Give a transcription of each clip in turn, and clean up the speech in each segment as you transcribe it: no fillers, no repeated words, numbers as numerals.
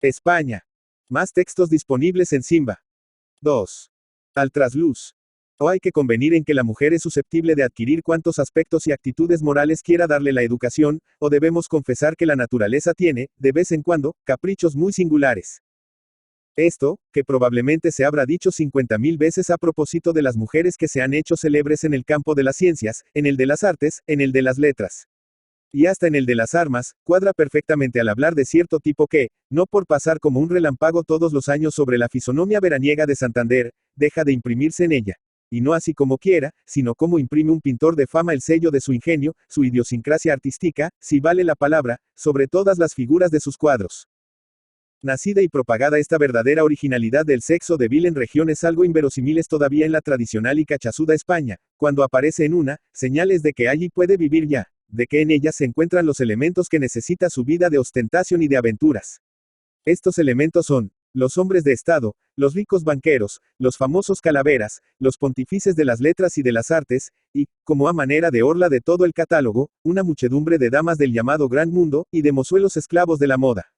España. Más textos disponibles en Simba. 2. Al trasluz. O hay que convenir en que la mujer es susceptible de adquirir cuantos aspectos y actitudes morales quiera darle la educación, o debemos confesar que la naturaleza tiene, de vez en cuando, caprichos muy singulares. Esto, que probablemente se habrá dicho 50.000 veces a propósito de las mujeres que se han hecho célebres en el campo de las ciencias, en el de las artes, en el de las letras. Y hasta en el de las armas, cuadra perfectamente al hablar de cierto tipo que, no por pasar como un relámpago todos los años sobre la fisonomía veraniega de Santander, deja de imprimirse en ella. Y no así como quiera, sino como imprime un pintor de fama el sello de su ingenio, su idiosincrasia artística, si vale la palabra, sobre todas las figuras de sus cuadros. Nacida y propagada esta verdadera originalidad del sexo débil en regiones algo inverosímiles todavía en la tradicional y cachazuda España, cuando aparece en una, señales de que allí puede vivir ya, de que en ella se encuentran los elementos que necesita su vida de ostentación y de aventuras. Estos elementos son, los hombres de Estado, los ricos banqueros, los famosos calaveras, los pontífices de las letras y de las artes, y, como a manera de orla de todo el catálogo, una muchedumbre de damas del llamado gran mundo, y de mozuelos esclavos de la moda.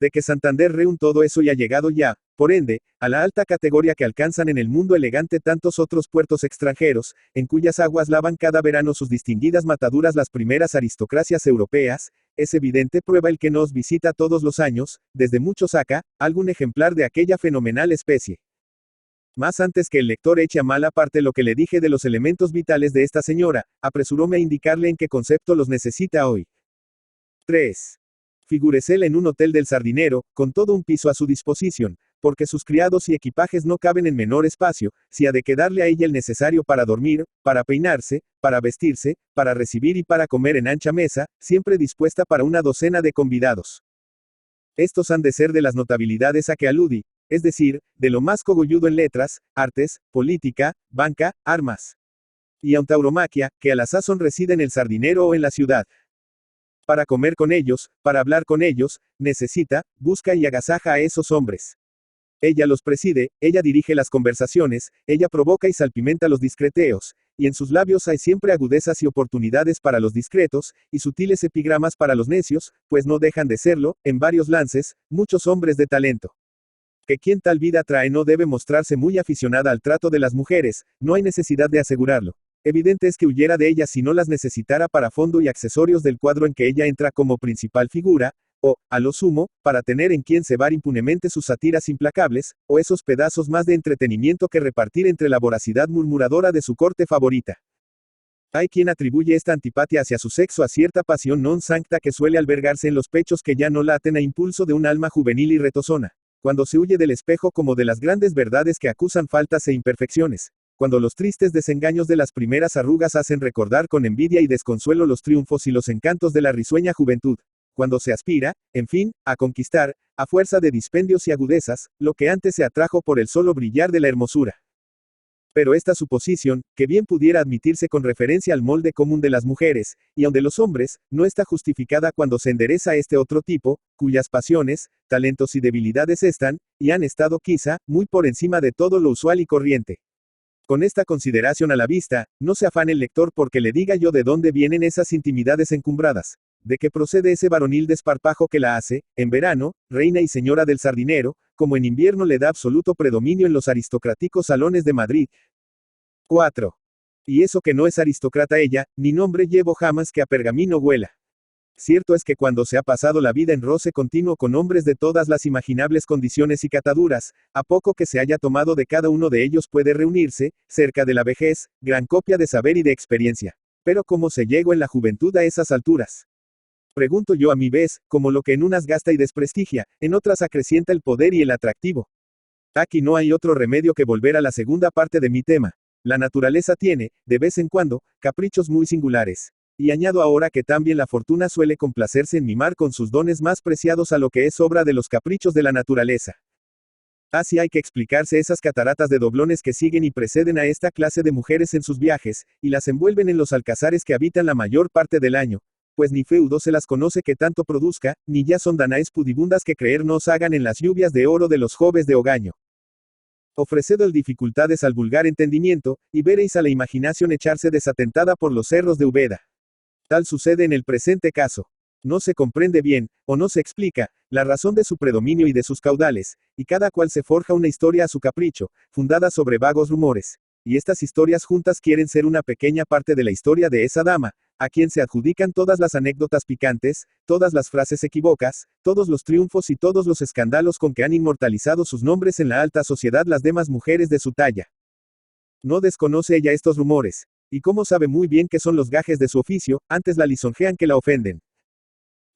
De que Santander reúne todo eso y ha llegado ya, por ende, a la alta categoría que alcanzan en el mundo elegante tantos otros puertos extranjeros, en cuyas aguas lavan cada verano sus distinguidas mataduras las primeras aristocracias europeas, es evidente prueba el que nos visita todos los años, desde mucho saca, algún ejemplar de aquella fenomenal especie. Más antes que el lector eche a mala parte lo que le dije de los elementos vitales de esta señora, apresuróme a indicarle en qué concepto los necesita hoy. 3. Figúresele en un hotel del Sardinero, con todo un piso a su disposición, porque sus criados y equipajes no caben en menor espacio, si ha de quedarle a ella el necesario para dormir, para peinarse, para vestirse, para recibir y para comer en ancha mesa, siempre dispuesta para una docena de convidados. Estos han de ser de las notabilidades a que aludí, es decir, de lo más cogolludo en letras, artes, política, banca, armas. Y aun tauromaquia, que a la sazón reside en el Sardinero o en la ciudad. Para comer con ellos, para hablar con ellos, necesita, busca y agasaja a esos hombres. Ella los preside, ella dirige las conversaciones, ella provoca y salpimenta los discreteos, y en sus labios hay siempre agudezas y oportunidades para los discretos, y sutiles epigramas para los necios, pues no dejan de serlo, en varios lances, muchos hombres de talento. Que quien tal vida trae no debe mostrarse muy aficionada al trato de las mujeres, no hay necesidad de asegurarlo. Evidente es que huyera de ellas si no las necesitara para fondo y accesorios del cuadro en que ella entra como principal figura, o, a lo sumo, para tener en quien cebar impunemente sus sátiras implacables, o esos pedazos más de entretenimiento que repartir entre la voracidad murmuradora de su corte favorita. Hay quien atribuye esta antipatía hacia su sexo a cierta pasión non sancta que suele albergarse en los pechos que ya no laten a impulso de un alma juvenil y retozona, cuando se huye del espejo como de las grandes verdades que acusan faltas e imperfecciones. Cuando los tristes desengaños de las primeras arrugas hacen recordar con envidia y desconsuelo los triunfos y los encantos de la risueña juventud. Cuando se aspira, en fin, a conquistar, a fuerza de dispendios y agudezas, lo que antes se atrajo por el solo brillar de la hermosura. Pero esta suposición, que bien pudiera admitirse con referencia al molde común de las mujeres, y aun de los hombres, no está justificada cuando se endereza este otro tipo, cuyas pasiones, talentos y debilidades están, y han estado quizá, muy por encima de todo lo usual y corriente. Con esta consideración a la vista, no se afane el lector porque le diga yo de dónde vienen esas intimidades encumbradas, de qué procede ese varonil desparpajo que la hace, en verano, reina y señora del Sardinero, como en invierno le da absoluto predominio en los aristocráticos salones de Madrid. 4. Y eso que no es aristócrata ella, ni nombre llevo jamás que a pergamino huela. Cierto es que cuando se ha pasado la vida en roce continuo con hombres de todas las imaginables condiciones y cataduras, a poco que se haya tomado de cada uno de ellos puede reunirse, cerca de la vejez, gran copia de saber y de experiencia. Pero ¿cómo se llegó en la juventud a esas alturas? Pregunto yo a mi vez, como lo que en unas gasta y desprestigia, en otras acrecienta el poder y el atractivo. Aquí no hay otro remedio que volver a la segunda parte de mi tema. La naturaleza tiene, de vez en cuando, caprichos muy singulares. Y añado ahora que también la fortuna suele complacerse en mimar con sus dones más preciados a lo que es obra de los caprichos de la naturaleza. Así hay que explicarse esas cataratas de doblones que siguen y preceden a esta clase de mujeres en sus viajes, y las envuelven en los alcazares que habitan la mayor parte del año, pues ni feudo se las conoce que tanto produzca, ni ya son danaes pudibundas que creer nos hagan en las lluvias de oro de los joves de Ogaño. Ofrecedo el dificultades al vulgar entendimiento, y veréis a la imaginación echarse desatentada por los cerros de Úbeda. Tal sucede en el presente caso. No se comprende bien, o no se explica, la razón de su predominio y de sus caudales, y cada cual se forja una historia a su capricho, fundada sobre vagos rumores. Y estas historias juntas quieren ser una pequeña parte de la historia de esa dama, a quien se adjudican todas las anécdotas picantes, todas las frases equívocas, todos los triunfos y todos los escándalos con que han inmortalizado sus nombres en la alta sociedad las demás mujeres de su talla. No desconoce ella estos rumores, y como sabe muy bien que son los gajes de su oficio, antes la lisonjean que la ofenden.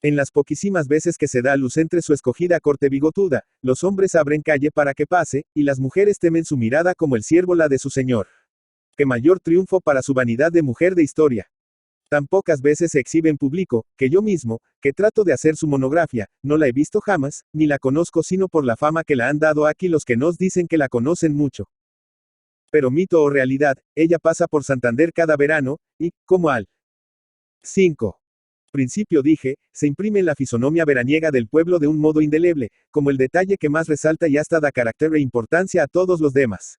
En las poquísimas veces que se da a luz entre su escogida corte bigotuda, los hombres abren calle para que pase, y las mujeres temen su mirada como el ciervo la de su señor. ¡Qué mayor triunfo para su vanidad de mujer de historia! Tan pocas veces se exhibe en público, que yo mismo, que trato de hacer su monografía, no la he visto jamás, ni la conozco sino por la fama que la han dado aquí los que nos dicen que la conocen mucho. Pero mito o realidad, ella pasa por Santander cada verano, y, como al 5. Principio dije, se imprime en la fisonomía veraniega del pueblo de un modo indeleble, como el detalle que más resalta y hasta da carácter e importancia a todos los demás.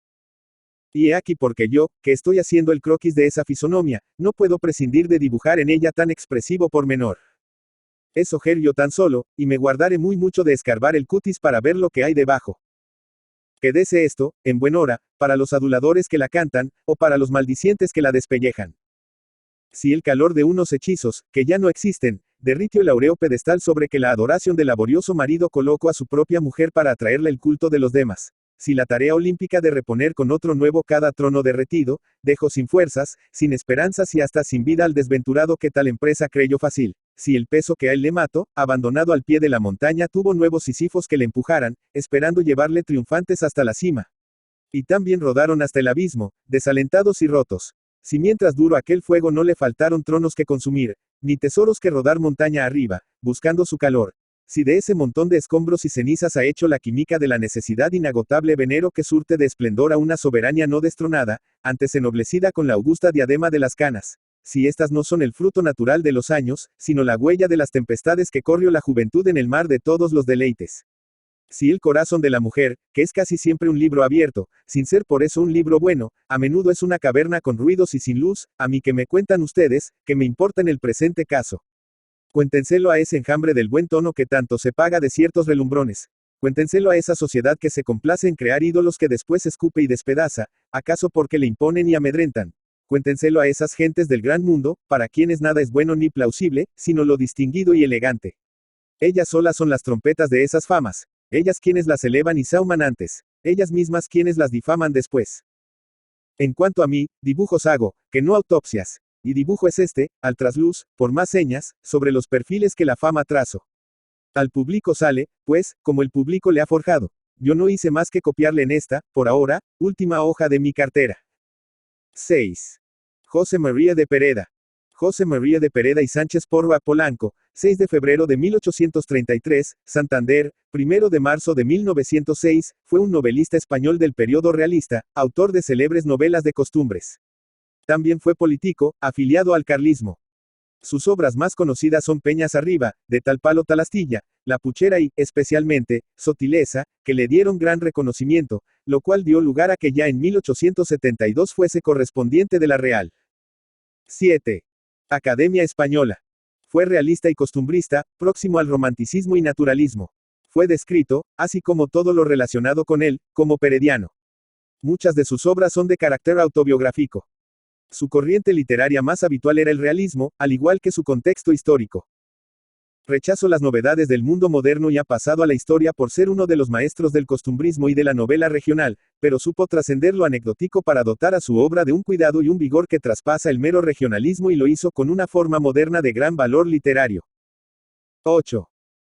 Y he aquí porque yo, que estoy haciendo el croquis de esa fisonomía, no puedo prescindir de dibujar en ella tan expresivo pormenor. Es ojer yo tan solo, y me guardaré muy mucho de escarbar el cutis para ver lo que hay debajo. Quédese esto, en buen hora, para los aduladores que la cantan, o para los maldicientes que la despellejan. Si el calor de unos hechizos, que ya no existen, derritió el áureo pedestal sobre que la adoración del laborioso marido colocó a su propia mujer para atraerle el culto de los demás. Si la tarea olímpica de reponer con otro nuevo cada trono derretido, dejó sin fuerzas, sin esperanzas y hasta sin vida al desventurado que tal empresa creyó fácil. Si el peso que a él le mató, abandonado al pie de la montaña tuvo nuevos Sísifos que le empujaran, esperando llevarle triunfantes hasta la cima. Y también rodaron hasta el abismo, desalentados y rotos. Si mientras duró aquel fuego no le faltaron tronos que consumir, ni tesoros que rodar montaña arriba, buscando su calor. Si de ese montón de escombros y cenizas ha hecho la química de la necesidad inagotable venero que surte de esplendor a una soberanía no destronada, antes ennoblecida con la augusta diadema de las canas. Si estas no son el fruto natural de los años, sino la huella de las tempestades que corrió la juventud en el mar de todos los deleites. Si el corazón de la mujer, que es casi siempre un libro abierto, sin ser por eso un libro bueno, a menudo es una caverna con ruidos y sin luz, a mí que me cuentan ustedes, que me importa en el presente caso. Cuéntenselo a ese enjambre del buen tono que tanto se paga de ciertos relumbrones. Cuéntenselo a esa sociedad que se complace en crear ídolos que después escupe y despedaza, acaso porque le imponen y amedrentan. Cuéntenselo a esas gentes del gran mundo, para quienes nada es bueno ni plausible, sino lo distinguido y elegante. Ellas solas son las trompetas de esas famas. Ellas quienes las elevan y sauman antes. Ellas mismas quienes las difaman después. En cuanto a mí, dibujos hago, que no autopsias. Y dibujo es este, al trasluz, por más señas, sobre los perfiles que la fama trazo. Al público sale, pues, como el público le ha forjado. Yo no hice más que copiarle en esta, por ahora, última hoja de mi cartera. 6. José María de Pereda. José María de Pereda y Sánchez Porra Polanco, 6 de febrero de 1833, Santander, 1 de marzo de 1906, fue un novelista español del periodo realista, autor de célebres novelas de costumbres. También fue político, afiliado al carlismo. Sus obras más conocidas son Peñas arriba, de tal palo tal astilla, La puchera y, especialmente, Sotileza, que le dieron gran reconocimiento, lo cual dio lugar a que ya en 1872 fuese correspondiente de la Real. 7. Academia Española. Fue realista y costumbrista, próximo al romanticismo y naturalismo. Fue descrito, así como todo lo relacionado con él, como perediano. Muchas de sus obras son de carácter autobiográfico. Su corriente literaria más habitual era el realismo, al igual que su contexto histórico. Rechazó las novedades del mundo moderno y ha pasado a la historia por ser uno de los maestros del costumbrismo y de la novela regional, pero supo trascender lo anecdótico para dotar a su obra de un cuidado y un vigor que traspasa el mero regionalismo y lo hizo con una forma moderna de gran valor literario. 8.